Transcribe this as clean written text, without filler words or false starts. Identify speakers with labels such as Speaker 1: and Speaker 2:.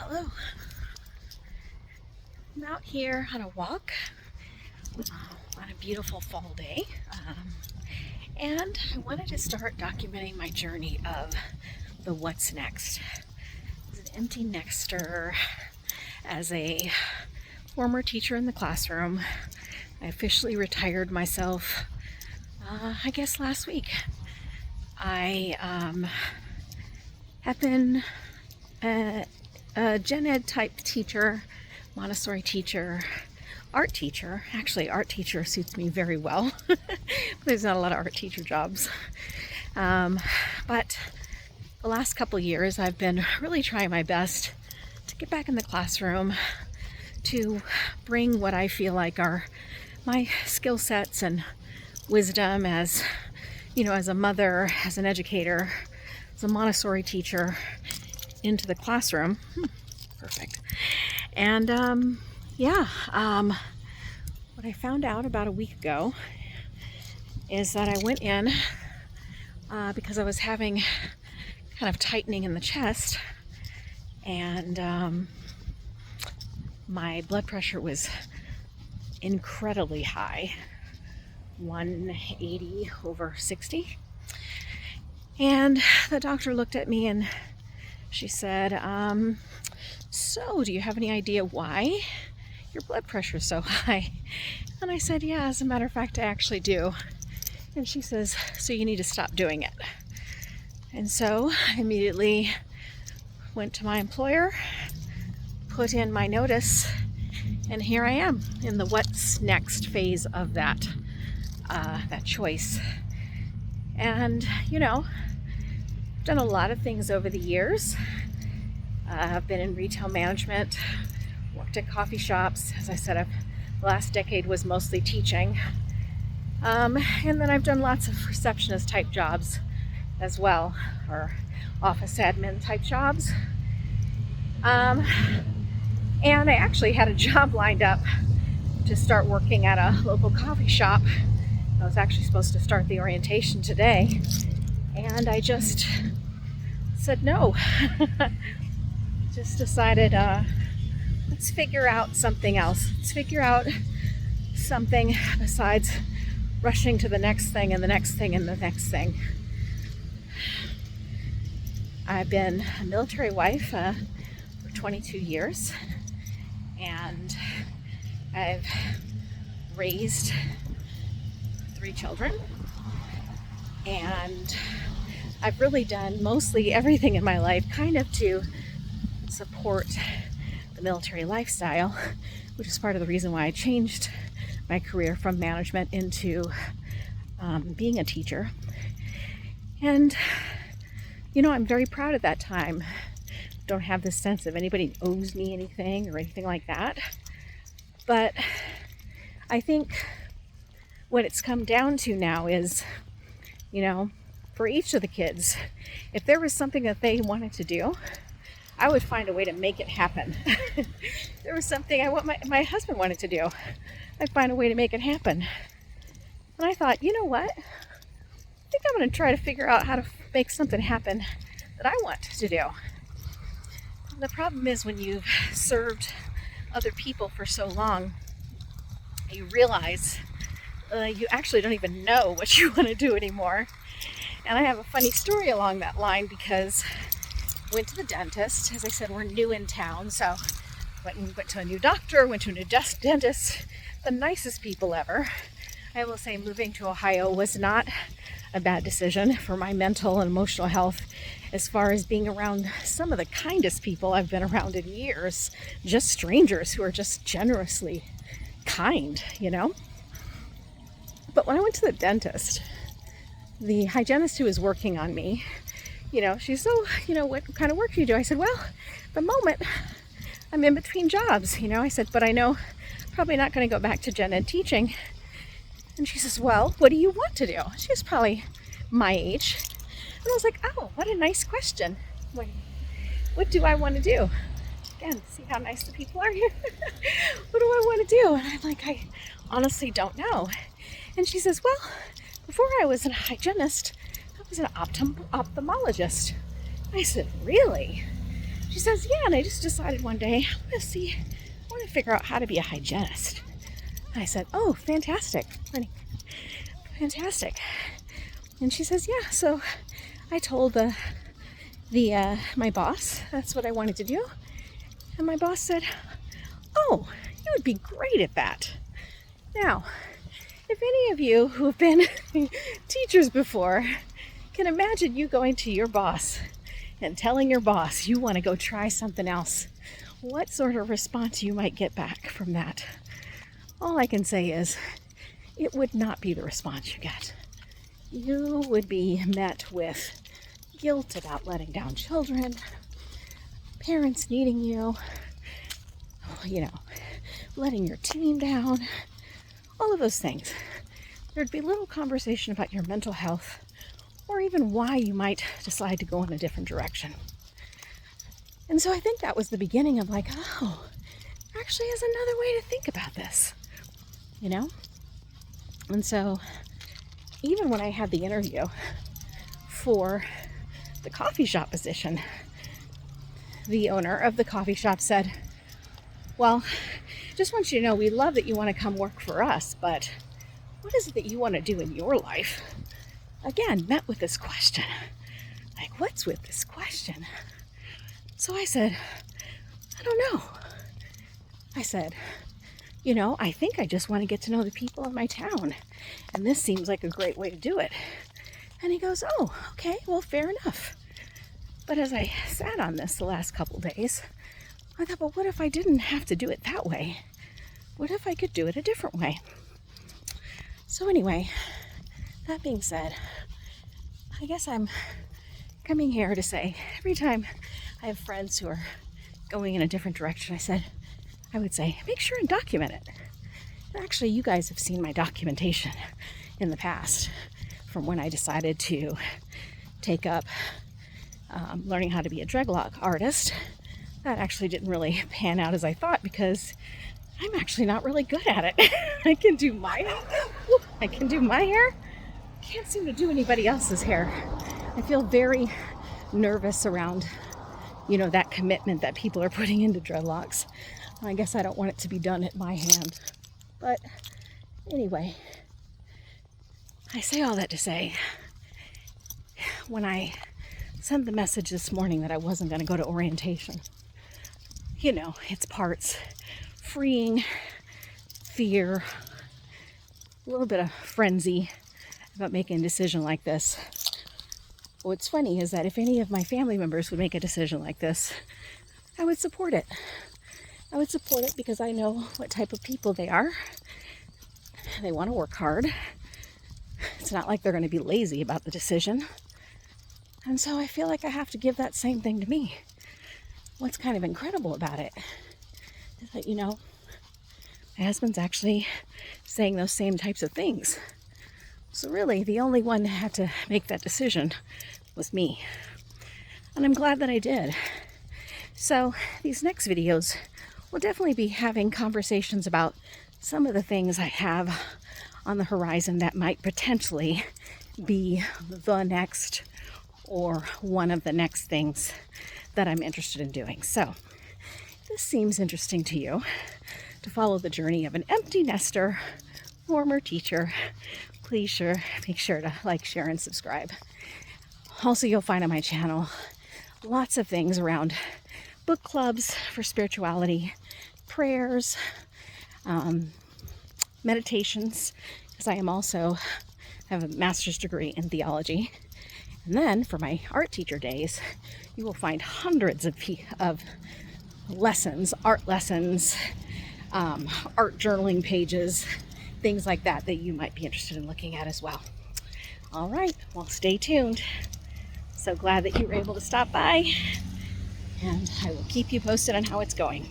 Speaker 1: Hello. I'm out here on a walk on a beautiful fall day, and I wanted to start documenting my journey of the what's next. As an empty nester, as a former teacher in the classroom, I officially retired myself, I guess last week. I have been a gen ed type teacher, Montessori teacher, art teacher. Actually, art teacher suits me very well. There's not a lot of art teacher jobs. But the last couple years, I've been really trying my best to get back in the classroom, to bring what I feel like are my skill sets and wisdom as, as a mother, as an educator, as a Montessori teacher into the classroom. Perfect. And what I found out about a week ago is that I went in because I was having kind of tightening in the chest, and my blood pressure was incredibly high, 180 over 60. And the doctor looked at me and she said, so do you have any idea why your blood pressure is so high? And I said, yeah, as a matter of fact, I actually do. And she says, so you need to stop doing it. And so I immediately went to my employer, put in my notice, and here I am in the what's next phase of that choice. And, I've done a lot of things over the years. I've been in retail management, worked at coffee shops. As I said, the last decade was mostly teaching. And then I've done lots of receptionist type jobs as well, or office admin type jobs. And I actually had a job lined up to start working at a local coffee shop. I was actually supposed to start the orientation today, and I just said no. Just decided, let's figure out something else. Let's figure out something besides rushing to the next thing and the next thing and the next thing. I've been a military wife for 22 years, and I've raised 3 children, and I've really done mostly everything in my life kind of to support the military lifestyle, which is part of the reason why I changed my career from management into being a teacher. And I'm very proud of that time. Don't have this sense of anybody owes me anything or anything like that. But I think what it's come down to now is, for each of the kids, if there was something that they wanted to do, I would find a way to make it happen. There was something my husband wanted to do, I'd find a way to make it happen. And I thought, you know what? I think I'm going to try to figure out how to make something happen that I want to do. And the problem is when you've served other people for so long, you realize you actually don't even know what you want to do anymore. And I have a funny story along that line because went to the dentist. As I said, we're new in town, so went to a new doctor, went to a new dentist, the nicest people ever. I will say moving to Ohio was not a bad decision for my mental and emotional health, as far as being around some of the kindest people I've been around in years, just strangers who are just generously kind, But when I went to the dentist, the hygienist who was working on me, she's so, what kind of work do you do? I said, well, at the moment, I'm in between jobs, I said, but I know probably not going to go back to gen ed teaching. And she says, well, what do you want to do? She was probably my age. And I was like, oh, what a nice question. What do I want to do? Again, see how nice the people are here? What do I want to do? And I'm like, I honestly don't know. And she says, well, before I was a hygienist, I was an ophthalmologist. I said, really? She says, yeah, and I just decided one day, I want to figure out how to be a hygienist. And I said, oh, fantastic. Fantastic. And she says, yeah, so I told my boss that's what I wanted to do. And my boss said, oh, you would be great at that. Now, if any of you who have been teachers before can imagine you going to your boss and telling your boss you want to go try something else, what sort of response you might get back from that. All I can say is it would not be the response you get. You would be met with guilt about letting down children, parents needing you, letting your team down, all of those things. There'd be little conversation about your mental health or even why you might decide to go in a different direction. And so I think that was the beginning of like, oh, actually is another way to think about this, And so even when I had the interview for the coffee shop position, the owner of the coffee shop said, well, just want you to know we love that you want to come work for us, but what is it that you want to do in your life? Again, met with this question. Like, what's with this question? So I said, I don't know. I said, I think I just want to get to know the people of my town. And this seems like a great way to do it. And he goes, oh, okay, well, fair enough. But as I sat on this the last couple days, I thought, well, what if I didn't have to do it that way? What if I could do it a different way? So anyway, that being said, I guess I'm coming here to say, every time I have friends who are going in a different direction, I would say, make sure and document it. And actually, you guys have seen my documentation in the past from when I decided to take up learning how to be a dreadlock artist. That actually didn't really pan out as I thought because I'm actually not really good at it. I can do my hair. Can't seem to do anybody else's hair. I feel very nervous around, that commitment that people are putting into dreadlocks. I guess I don't want it to be done at my hand. But anyway, I say all that to say, when I sent the message this morning that I wasn't going to go to orientation, it's parts freeing, fear, a little bit of frenzy about making a decision like this. What's funny is that if any of my family members would make a decision like this, I would support it. I would support it because I know what type of people they are. They want to work hard. It's not like they're going to be lazy about the decision. And so I feel like I have to give that same thing to me. What's kind of incredible about it is that, my husband's actually saying those same types of things. So really, the only one that had to make that decision was me. And I'm glad that I did. So these next videos will definitely be having conversations about some of the things I have on the horizon that might potentially be the next or one of the next things that I'm interested in doing. So this seems interesting to you, to follow the journey of an empty nester, former teacher, please make sure to like, share, and subscribe. Also, you'll find on my channel lots of things around book clubs for spirituality, prayers, meditations, because I have a master's degree in theology. And then for my art teacher days, you will find hundreds of lessons, art lessons, art journaling pages, things like that you might be interested in looking at as well. All right, well, stay tuned. So glad that you were able to stop by, and I will keep you posted on how it's going.